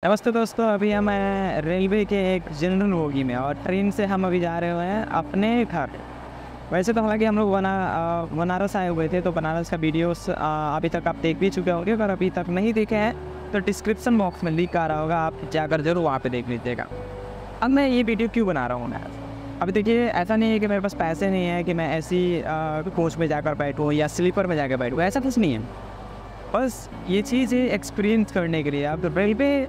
नमस्ते दोस्तों, अभी हम हैं रेलवे के एक जनरल बोगी में और ट्रेन से हम अभी जा रहे हुए हैं अपने घर। वैसे तो हालांकि हम लोग बनारस आए हुए थे, तो बनारस का वीडियोस अभी तक आप देख भी चुके होंगे। अगर अभी तक नहीं देखे हैं तो डिस्क्रिप्शन बॉक्स में लिंक आ रहा होगा, आप जाकर जरूर वहाँ पे देख लीजिएगा। अब मैं ये वीडियो क्यों बना रहा हूँ मैं अभी देखिए, ऐसा नहीं है कि मेरे पास पैसे नहीं है कि मैं ऐसी कोच में जाकर बैठूँ या स्लीपर में जाकर बैठूँ, ऐसा कुछ नहीं है। बस ये चीज़ एक्सपीरियंस करने के लिए आप रेलवे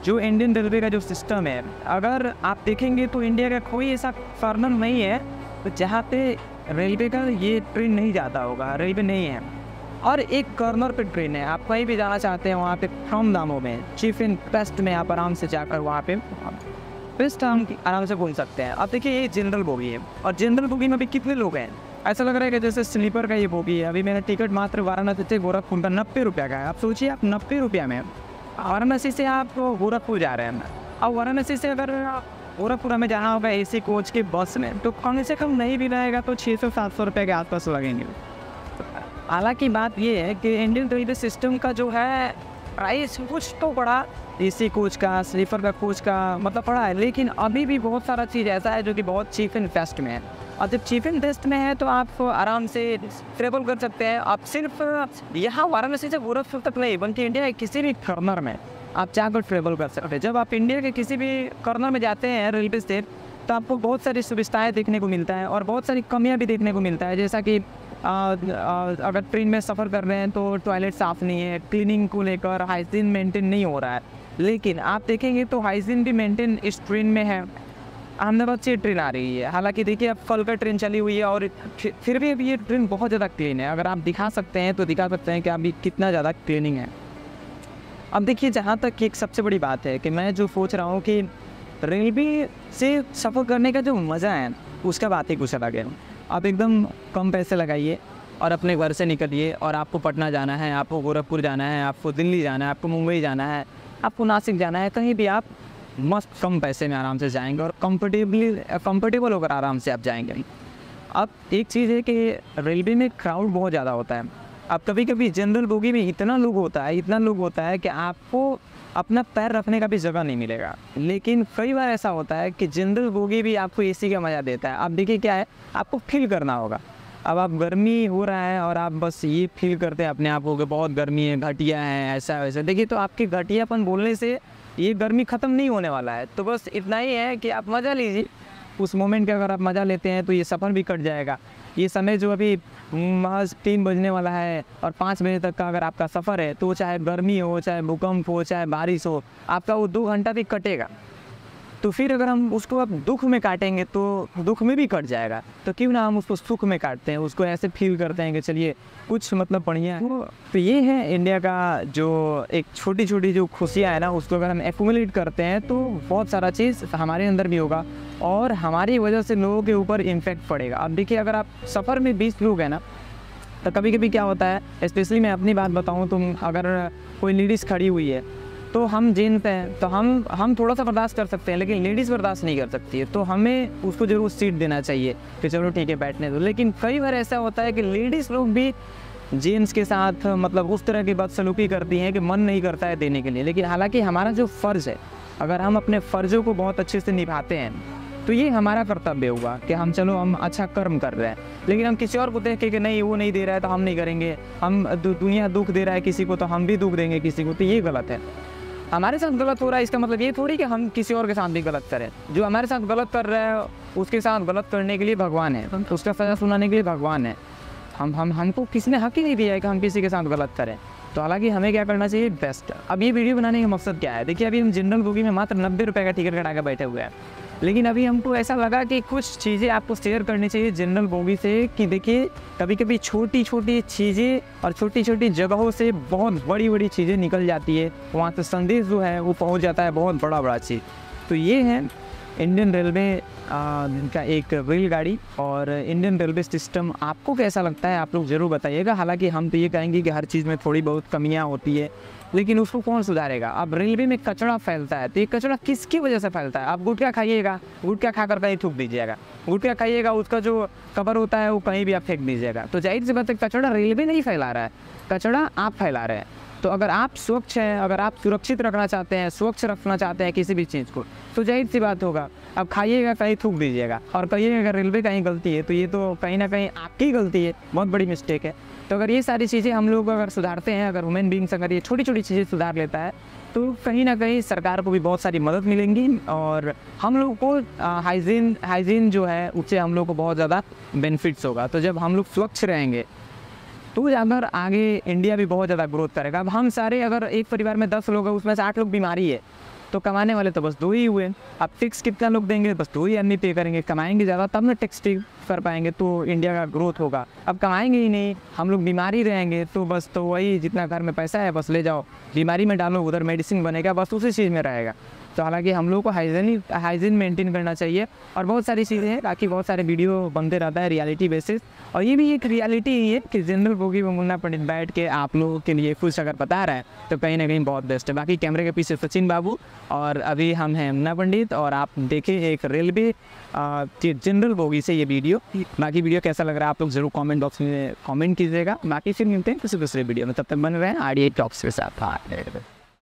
जो इंडियन रेलवे का जो सिस्टम है, अगर आप देखेंगे तो इंडिया का कोई ऐसा कॉर्नर नहीं है तो जहाँ पे रेलवे का ये ट्रेन नहीं जाता होगा, रेलवे नहीं है। और एक कॉर्नर पे ट्रेन है, आप कहीं भी जाना चाहते हैं वहाँ पे कम दामों में, चीप एंड बेस्ट में आप आराम से जाकर वहाँ पे बेस्ट हम आराम से घूम सकते हैं। अब देखिए, ये जनरल बोगी है और जनरल बोगी में अभी कितने लोग हैं, ऐसा लग रहा है कि जैसे स्लीपर का ये बोगी है। अभी मेरा टिकट मात्र वाराणसी से गोरखपुर का 90 रुपये का है। आप सोचिए, आप 90 रुपये में वाराणसी से आप गोरखपुर जा रहे हैं। अब वाराणसी से अगर गोरखपुर हमें जाना होगा एसी कोच के बस में, तो कम से कम नहीं भी रहेगा तो 600-700 रुपये के आसपास लगेंगे। हालांकि बात ये है कि इंडियन रेलवे सिस्टम का जो है प्राइस कुछ तो बड़ा, एसी कोच का, स्लीपर का कोच का मतलब बड़ा है, लेकिन अभी भी बहुत सारा चीज़ ऐसा है जो कि बहुत चीप एंड बेस्ट में है। और जब चीप एंड बेस्ट में है तो आप आराम से ट्रेवल कर सकते हैं। आप सिर्फ यहाँ वाराणसी से गोरखपुर तक नहीं, बल्कि इंडिया के किसी भी कॉर्नर में आप जाकर ट्रेवल कर सकते हैं। जब आप इंडिया के किसी भी कॉर्नर में जाते हैं रेलवे से, तो आपको बहुत सारी सुविधाएं देखने को मिलता है और बहुत सारी कमियां भी देखने को मिलता है। जैसा कि अगर ट्रेन में सफ़र कर रहे हैं तो टॉयलेट साफ़ नहीं है, क्लीनिंग को लेकर हाइजीन मेंटेन नहीं हो रहा है। लेकिन आप देखेंगे तो हाइजीन भी मेंटेन इस ट्रेन में है। अहमदाबाद से ट्रेन आ रही है, हालांकि देखिए अब कल का ट्रेन चली हुई है और फिर भी अभी ये ट्रेन बहुत ज़्यादा क्लीन है। अगर आप दिखा सकते हैं तो दिखा सकते हैं कि अभी कितना ज़्यादा क्लीनिंग है। अब देखिए, जहाँ तक एक सबसे बड़ी बात है कि मैं जो सोच रहा हूँ कि रेलवे से सफ़र करने का जो मज़ा है उसका बात ही कुछ अलग है। आप एकदम कम पैसे लगाइए और अपने घर से निकलिए, और आपको पटना जाना है, आपको गोरखपुर जाना है, आपको दिल्ली जाना है, आपको मुंबई जाना है, आपको नासिक जाना है, कहीं भी आप मस्त कम पैसे में आराम से जाएंगे और कंफर्टेबल होकर आराम से आप जाएंगे। अब एक चीज़ है कि रेलवे में क्राउड बहुत ज़्यादा होता है। अब कभी कभी जनरल बोगी में इतना लोग होता है कि आपको अपना पैर रखने का भी जगह नहीं मिलेगा। लेकिन कई बार ऐसा होता है कि जनरल बोगी भी आपको एसी का मज़ा देता है। अब देखिए क्या है, आपको फील करना होगा। अब आप गर्मी हो रहा है और आप बस ये फील करते हैं अपने आप को कि बहुत गर्मी है, घटिया है, ऐसा वैसा। देखिए, तो आपके घटियापन बोलने से ये गर्मी ख़त्म नहीं होने वाला है। तो बस इतना ही है कि आप मज़ा लीजिए उस मोमेंट का। अगर आप मज़ा लेते हैं तो ये सफ़र भी कट जाएगा। ये समय जो अभी महज 3 बजने वाला है और 5 बजे तक का अगर आपका सफ़र है, तो चाहे गर्मी हो, चाहे भूकंप हो, चाहे बारिश हो, आपका वो 2 घंटा भी कटेगा। तो फिर अगर हम उसको अब दुख में काटेंगे तो दुख में भी कट जाएगा। तो क्यों ना हम उसको सुख में काटते हैं, उसको ऐसे फील करते हैं कि चलिए कुछ मतलब बढ़िया है। तो ये है इंडिया का जो एक छोटी छोटी जो खुशियाँ है ना, उसको अगर हम एक्यूमुलेट करते हैं तो बहुत सारा चीज़ हमारे अंदर भी होगा और हमारी वजह से लोगों के ऊपर इम्पैक्ट पड़ेगा। अब देखिए, अगर आप सफ़र में 20 लोग हैं ना, तो कभी कभी क्या होता है, स्पेशली मैं अपनी बात बताऊँ तो अगर कोई लेडीज़ खड़ी हुई है तो हम जेंट्स हैं तो हम थोड़ा सा बर्दाश्त कर सकते हैं, लेकिन लेडीज़ बर्दाश्त नहीं कर सकती है। तो हमें उसको ज़रूर सीट देना चाहिए कि चलो ठीक है बैठने दो। लेकिन कई बार ऐसा होता है कि लेडीज़ लोग भी जेंट्स के साथ मतलब उस तरह की बदसलूकी करती हैं कि मन नहीं करता है देने के लिए। लेकिन हालांकि हमारा जो फ़र्ज़ है, अगर हम अपने फ़र्ज़ों को बहुत अच्छे से निभाते हैं तो ये हमारा कर्तव्य होगा कि हम चलो हम अच्छा कर्म कर रहे हैं। लेकिन हम किसी और को देख के नहीं, वो नहीं दे रहा है तो हम नहीं करेंगे, हम दुनिया दुख दे रहा है किसी को तो हम भी दुख देंगे किसी को, तो ये गलत है। हमारे साथ गलत हो रहा है, इसका मतलब ये थोड़ी कि हम किसी और के साथ भी गलत करें। जो हमारे साथ गलत कर रहा है उसके साथ गलत करने के लिए भगवान है, उसका सज़ा सुनाने के लिए भगवान है। हमको किसी ने हक ही नहीं दिया है कि हम किसी के साथ गलत करें। तो हालांकि हमें क्या करना चाहिए, बेस्ट। अब ये वीडियो बनाने का मकसद क्या है, देखिए अभी हम जनरल बोगी में मात्र 90 रुपये का टिकट कटा कर बैठे हुए हैं। लेकिन अभी हमको ऐसा लगा कि कुछ चीज़ें आपको शेयर करनी चाहिए जनरल बोगी से कि देखिए, कभी कभी छोटी छोटी चीज़ें और छोटी छोटी जगहों से बहुत बड़ी बड़ी चीज़ें निकल जाती है। वहाँ से संदेश जो है वो पहुँच जाता है, बहुत बड़ा बड़ा चीज़। तो ये है इंडियन रेलवे का एक रेलगाड़ी और इंडियन रेलवे सिस्टम। आपको कैसा लगता है आप लोग ज़रूर बताइएगा। हालांकि हम तो ये कहेंगे कि हर चीज़ में थोड़ी बहुत कमियां होती है, लेकिन उसको कौन सुधारेगा। अब रेलवे में कचरा फैलता है, तो ये कचरा किसकी वजह से फैलता है। आप गुटखा खाइएगा, गुटखा खाकर कहीं थूक दीजिएगा, गुटखा खाइएगा उसका जो कवर होता है वो कहीं भी आप फेंक दीजिएगा। तो जाहिर सी बात है, कचरा रेलवे नहीं फैला रहा है, कचरा आप फैला रहे हैं। तो अगर आप स्वच्छ हैं, अगर आप सुरक्षित रखना चाहते हैं, स्वच्छ रखना चाहते हैं किसी भी चीज़ को, तो जाहिर सी बात होगा अब खाइएगा कहीं थूक दीजिएगा और कहिएगा अगर रेलवे का ही गलती है, तो ये तो कहीं ना कहीं आपकी गलती है, बहुत बड़ी मिस्टेक है। तो अगर ये सारी चीज़ें हम लोग अगर सुधारते हैं, अगर ह्यूमन बींग्स अगर ये छोटी छोटी चीज़ें सुधार लेता है, तो कहीं ना कहीं सरकार को भी बहुत सारी मदद मिलेंगी और हम लोग को हाइजीन जो है उससे हम लोग को बहुत ज़्यादा बेनिफिट्स होगा। तो जब हम लोग स्वच्छ रहेंगे तो अगर आगे इंडिया भी बहुत ज़्यादा ग्रोथ करेगा। अब हम सारे अगर एक परिवार में 10 लोग हैं, उसमें से 8 लोग बीमारी है, तो कमाने वाले तो बस 2 ही हुए। अब टैक्स कितना लोग देंगे, बस 2 ही आदमी पे करेंगे। कमाएंगे ज़्यादा तब ना टैक्स पे कर पाएंगे, तो इंडिया का ग्रोथ होगा। अब कमाएंगे ही नहीं, हम लोग बीमारी रहेंगे, तो बस तो वही जितना घर में पैसा है बस ले जाओ बीमारी में डालो, उधर मेडिसिन बनेगा, बस उसी चीज़ में रहेगा। तो हालांकि हम लोग को हाइजीन मेंटेन करना चाहिए और बहुत सारी चीज़ें हैं, बाकी बहुत सारे वीडियो बनते रहता है रियलिटी बेसिस। और ये भी एक रियलिटी ही है कि जनरल बोगी में मुन्ना पंडित बैठ के आप लोगों के लिए कुछ अगर बता रहा है तो कहीं ना कहीं बहुत बेस्ट है। बाकी कैमरे के पीछे सचिन बाबू और अभी हम हैं मुन्ना पंडित, और आप देखें एक रेलवे जनरल बोगी से ये वीडियो। बाकी वीडियो कैसा लग रहा है आप लोग जरूर कमेंट बॉक्स में कमेंट कीजिएगा। बाकी फिर मिलते हैं किसी दूसरे वीडियो में, तब तक बन रहे हैं RDA टॉक्स के साथ।